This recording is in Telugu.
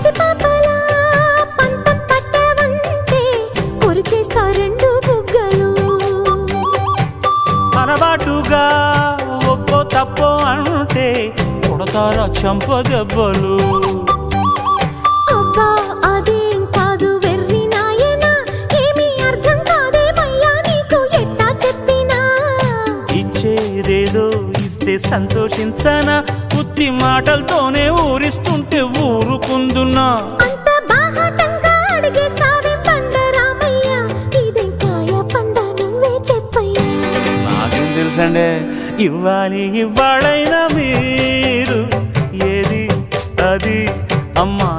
పసిపాపలా పంతం పట్టవంటే కొరికేస్తా రెండు బుగ్గలు. అనబాటుగా ఒప్పో తప్పో అంటే కొడతారా చెంప దెబ్బలు. అబ్బా అదేం కాదు వెర్రి నాయనా, ఏమీ అర్థం కాదేమయ్యా నీకు ఎట్టా చెప్పినా. ఇచ్చేదేదో ఇస్తే సంతోషించనా, ఉత్తి మాటలతోనే ఊరిస్తుంటే ఊరుకుందున్నా. అంత బాహాటంగా అడిగేస్తావే పండరామయ్య, ఇదేం కాయ పండ నువ్వే చెప్పయ్యా. నాకేం తెలుసండే ఇవ్వాలి ఇవ్వాళైనా మీరు ఏది అది అమ్మా